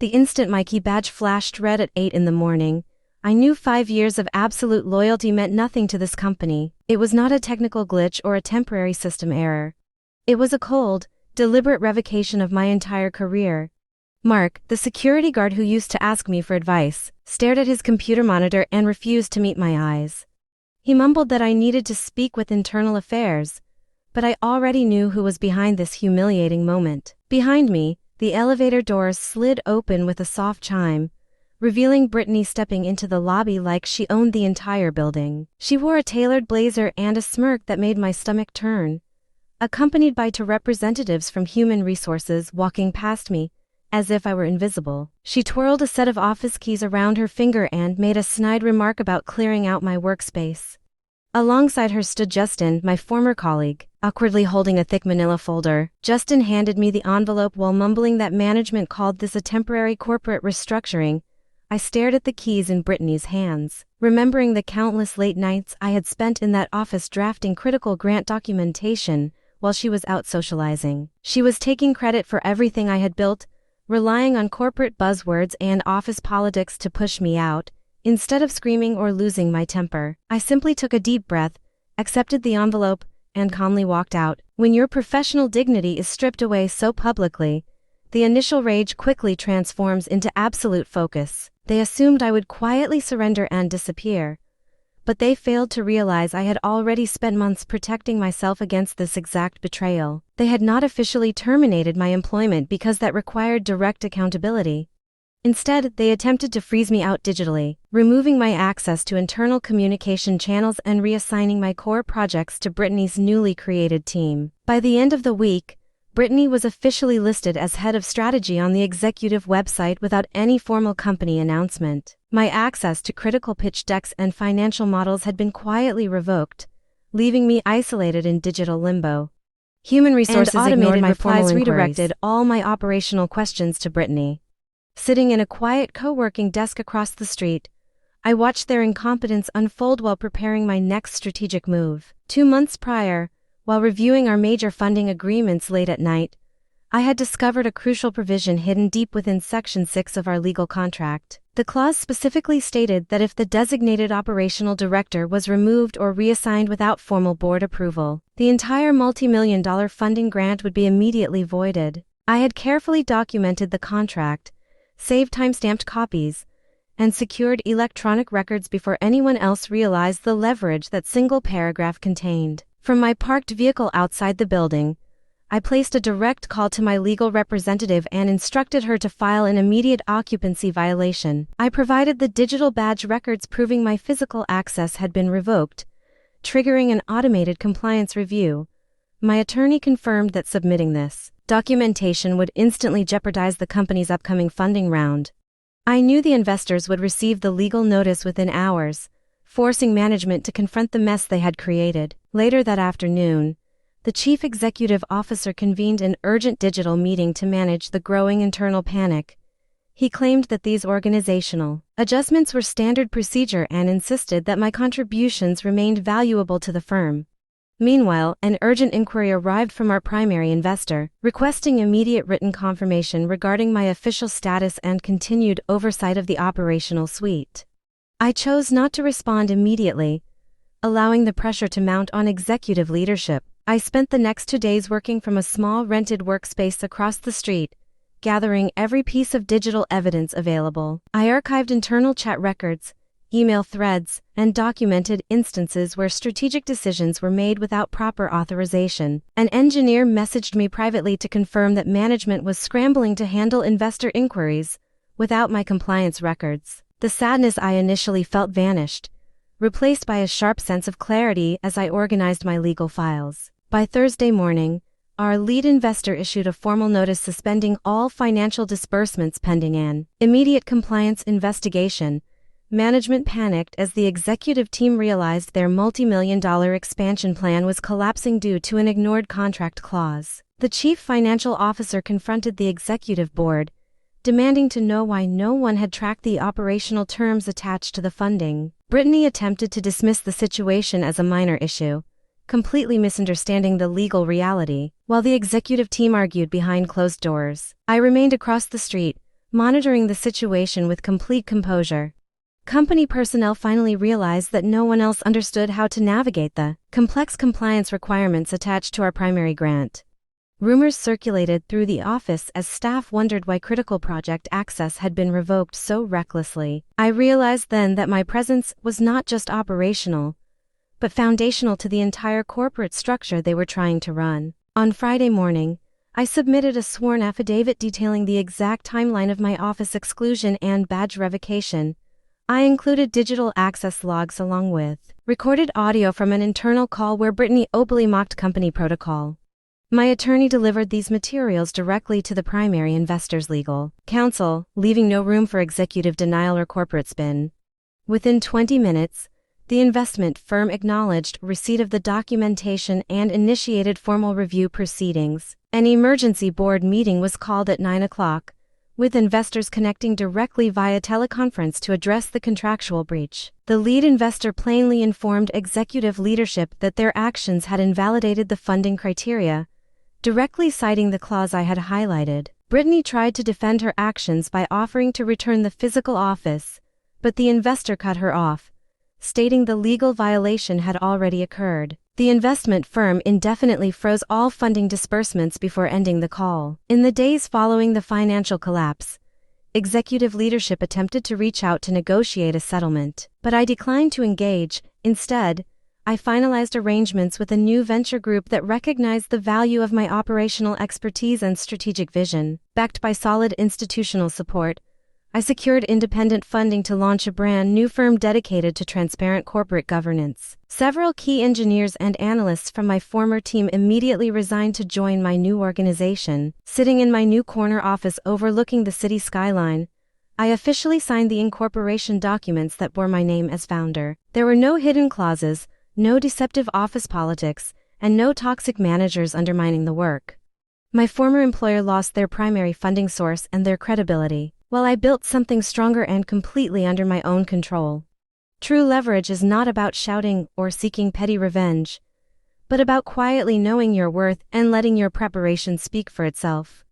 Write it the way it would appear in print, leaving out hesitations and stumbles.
The instant my key badge flashed red at 8 in the morning, I knew 5 years of absolute loyalty meant nothing to this company. It was not a technical glitch or a temporary system error. It was a cold, deliberate revocation of my entire career. Mark, the security guard who used to ask me for advice, stared at his computer monitor and refused to meet my eyes. He mumbled that I needed to speak with internal affairs, but I already knew who was behind this humiliating moment. Behind me, the elevator doors slid open with a soft chime, revealing Brittany stepping into the lobby like she owned the entire building. She wore a tailored blazer and a smirk that made my stomach turn, accompanied by two representatives from Human Resources walking past me, as if I were invisible. She twirled a set of office keys around her finger and made a snide remark about clearing out my workspace. Alongside her stood Justin, my former colleague, awkwardly holding a thick manila folder. Justin handed me the envelope while mumbling that management called this a temporary corporate restructuring. I stared at the keys in Brittany's hands, remembering the countless late nights I had spent in that office drafting critical grant documentation while she was out socializing. She was taking credit for everything I had built, relying on corporate buzzwords and office politics to push me out. Instead of screaming or losing my temper, I simply took a deep breath, accepted the envelope, and calmly walked out. When your professional dignity is stripped away so publicly, the initial rage quickly transforms into absolute focus. They assumed I would quietly surrender and disappear, but they failed to realize I had already spent months protecting myself against this exact betrayal. They had not officially terminated my employment because that required direct accountability. Instead, they attempted to freeze me out digitally, removing my access to internal communication channels and reassigning my core projects to Brittany's newly created team. By the end of the week, Brittany was officially listed as head of strategy on the executive website without any formal company announcement. My access to critical pitch decks and financial models had been quietly revoked, leaving me isolated in digital limbo. Human Resources automated my replies, redirected all my operational questions to Brittany. Sitting in a quiet co-working desk across the street, I watched their incompetence unfold while preparing my next strategic move. 2 months prior, while reviewing our major funding agreements late at night, I had discovered a crucial provision hidden deep within Section 6 of our legal contract. The clause specifically stated that if the designated operational director was removed or reassigned without formal board approval, the entire multi-million-dollar funding grant would be immediately voided. I had carefully documented the contract, saved time-stamped copies, and secured electronic records before anyone else realized the leverage that single paragraph contained. From my parked vehicle outside the building, I placed a direct call to my legal representative and instructed her to file an immediate occupancy violation. I provided the digital badge records proving my physical access had been revoked, triggering an automated compliance review. My attorney confirmed that submitting this documentation would instantly jeopardize the company's upcoming funding round. I knew the investors would receive the legal notice within hours, forcing management to confront the mess they had created. Later that afternoon, the chief executive officer convened an urgent digital meeting to manage the growing internal panic. He claimed that these organizational adjustments were standard procedure and insisted that my contributions remained valuable to the firm. Meanwhile, an urgent inquiry arrived from our primary investor, requesting immediate written confirmation regarding my official status and continued oversight of the operational suite. I chose not to respond immediately, allowing the pressure to mount on executive leadership. I spent the next 2 days working from a small rented workspace across the street, gathering every piece of digital evidence available. I archived internal chat records, email threads, and documented instances where strategic decisions were made without proper authorization. An engineer messaged me privately to confirm that management was scrambling to handle investor inquiries without my compliance records. The sadness I initially felt vanished, replaced by a sharp sense of clarity as I organized my legal files. By Thursday morning, our lead investor issued a formal notice suspending all financial disbursements pending an immediate compliance investigation. Management panicked as the executive team realized their multi-million-dollar expansion plan was collapsing due to an ignored contract clause. The chief financial officer confronted the executive board, demanding to know why no one had tracked the operational terms attached to the funding. Brittany attempted to dismiss the situation as a minor issue, completely misunderstanding the legal reality. While the executive team argued behind closed doors, I remained across the street, monitoring the situation with complete composure. Company personnel finally realized that no one else understood how to navigate the complex compliance requirements attached to our primary grant. Rumors circulated through the office as staff wondered why critical project access had been revoked so recklessly. I realized then that my presence was not just operational, but foundational to the entire corporate structure they were trying to run. On Friday morning, I submitted a sworn affidavit detailing the exact timeline of my office exclusion and badge revocation. I included digital access logs along with recorded audio from an internal call where Brittany openly mocked company protocol. My attorney delivered these materials directly to the primary investor's legal counsel, leaving no room for executive denial or corporate spin. Within 20 minutes, the investment firm acknowledged receipt of the documentation and initiated formal review proceedings. An emergency board meeting was called at 9 o'clock, with investors connecting directly via teleconference to address the contractual breach. The lead investor plainly informed executive leadership that their actions had invalidated the funding criteria, directly citing the clause I had highlighted. Brittany tried to defend her actions by offering to return the physical office, but the investor cut her off, stating the legal violation had already occurred. The investment firm indefinitely froze all funding disbursements before ending the call. In the days following the financial collapse, executive leadership attempted to reach out to negotiate a settlement, but I declined to engage. Instead, I finalized arrangements with a new venture group that recognized the value of my operational expertise and strategic vision. Backed by solid institutional support, I secured independent funding to launch a brand new firm dedicated to transparent corporate governance. Several key engineers and analysts from my former team immediately resigned to join my new organization. Sitting in my new corner office overlooking the city skyline, I officially signed the incorporation documents that bore my name as founder. There were no hidden clauses, no deceptive office politics, and no toxic managers undermining the work. My former employer lost their primary funding source and their credibility, while I built something stronger and completely under my own control. True leverage is not about shouting or seeking petty revenge, but about quietly knowing your worth and letting your preparation speak for itself.